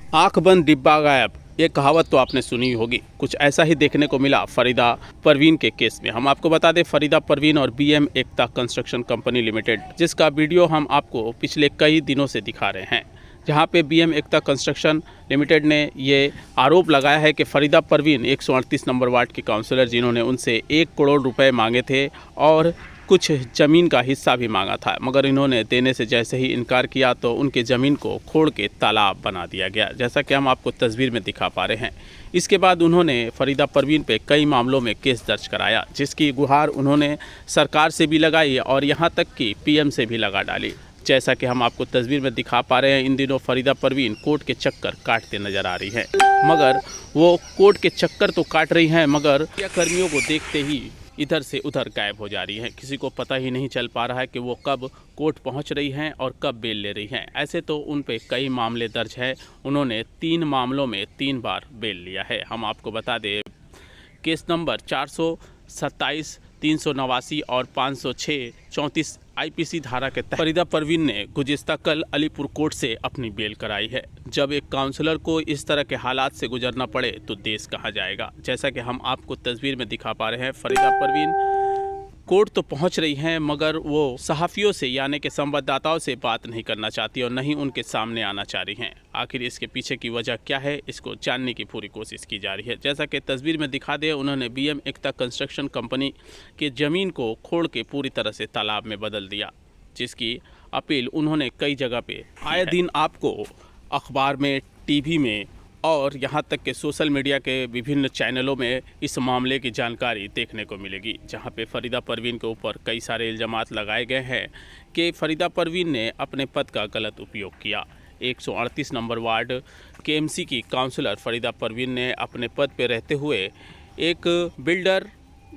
आंख बंद डिब्बा गायब, ये कहावत तो आपने सुनी होगी। कुछ ऐसा ही देखने को मिला फरीदा परवीन के केस में। हम आपको बता दें, फरीदा परवीन और बीएम एकता कंस्ट्रक्शन कंपनी लिमिटेड, जिसका वीडियो हम आपको पिछले कई दिनों से दिखा रहे हैं, जहां पे बीएम एकता कंस्ट्रक्शन लिमिटेड ने ये आरोप लगाया है कि फरीदा परवीन 138 नंबर वार्ड की काउंसलर, जिन्होंने उनसे 1 करोड़ रुपए मांगे थे और कुछ ज़मीन का हिस्सा भी मांगा था, मगर इन्होंने देने से जैसे ही इनकार किया तो उनके ज़मीन को खोड़ के तालाब बना दिया गया, जैसा कि हम आपको तस्वीर में दिखा पा रहे हैं। इसके बाद उन्होंने फरीदा परवीन पे कई मामलों में केस दर्ज कराया, जिसकी गुहार उन्होंने सरकार से भी लगाई और यहाँ तक कि पीएम से भी लगा डाली। जैसा कि हम आपको तस्वीर में दिखा पा रहे हैं, इन दिनों फरीदा परवीन कोर्ट के चक्कर काटते नजर आ रही हैं, मगर वो कोर्ट के चक्कर तो काट रही हैं, मगर कर्मियों को देखते ही इधर से उधर गायब हो जा रही हैं। किसी को पता ही नहीं चल पा रहा है कि वो कब कोर्ट पहुंच रही हैं और कब बेल ले रही हैं। ऐसे तो उन पे कई मामले दर्ज है, उन्होंने 3 मामलों में 3 बार बेल लिया है। हम आपको बता दें, केस नंबर 427, 389 और 506, 34 आईपीसी धारा के तहत फरीदा परवीन ने गुज़िश्ता कल अलीपुर कोर्ट से अपनी बेल कराई है। जब एक काउंसलर को इस तरह के हालात से गुजरना पड़े तो देश कहाँ जाएगा। जैसा कि हम आपको तस्वीर में दिखा पा रहे हैं, फरीदा परवीन कोर्ट तो पहुंच रही हैं, मगर वो सहाफ़ियों से यानी कि संवाददाताओं से बात नहीं करना चाहती और न ही उनके सामने आना चाह रही हैं। आखिर इसके पीछे की वजह क्या है, इसको जानने की पूरी कोशिश की जा रही है। जैसा कि तस्वीर में दिखा दे, उन्होंने बीएम एकता कंस्ट्रक्शन कंपनी की ज़मीन को खोड़ के पूरी तरह से तालाब में बदल दिया, जिसकी अपील उन्होंने कई जगह पे आए दिन आपको अखबार में, टीवी में और यहाँ तक के सोशल मीडिया के विभिन्न चैनलों में इस मामले की जानकारी देखने को मिलेगी, जहाँ पे फरीदा परवीन के ऊपर कई सारे इल्ज़ामात लगाए गए हैं कि फरीदा परवीन ने अपने पद का गलत उपयोग किया। 138 नंबर वार्ड केएमसी की काउंसलर फरीदा परवीन ने अपने पद पर रहते हुए एक बिल्डर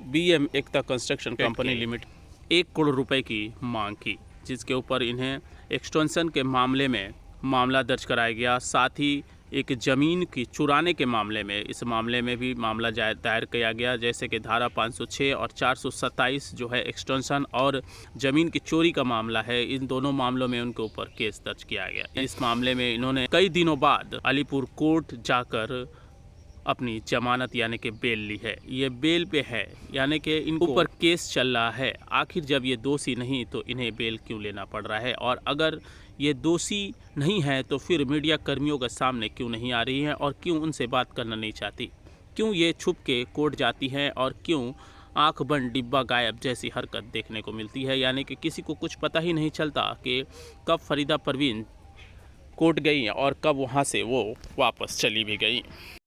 बीएम एकता कंस्ट्रक्शन कंपनी लिमिटेड 1 करोड़ रुपए की मांग की, जिसके ऊपर इन्हें एक्सटेंशन के मामले में मामला दर्ज कराया गया। साथ ही एक ज़मीन की चुराने के मामले में, इस मामले में भी मामला दायर किया गया, जैसे कि धारा 506 और 427 जो है एक्सटेंशन और ज़मीन की चोरी का मामला है। इन दोनों मामलों में उनके ऊपर केस दर्ज किया गया। इस मामले में इन्होंने कई दिनों बाद अलीपुर कोर्ट जाकर अपनी जमानत यानी कि बेल ली है। ये बेल पे है, यानी कि इनके ऊपर केस चल रहा है। आखिर जब ये दोषी नहीं तो इन्हें बेल क्यों लेना पड़ रहा है, और अगर ये दोषी नहीं है तो फिर मीडिया कर्मियों के सामने क्यों नहीं आ रही हैं और क्यों उनसे बात करना नहीं चाहती, क्यों ये छुप के कोर्ट जाती हैं और क्यों आंख बंद डिब्बा गायब जैसी हरकत देखने को मिलती है। यानी कि किसी को कुछ पता ही नहीं चलता कि कब फरीदा परवीन कोर्ट गई और कब वहाँ से वो वापस चली भी गई।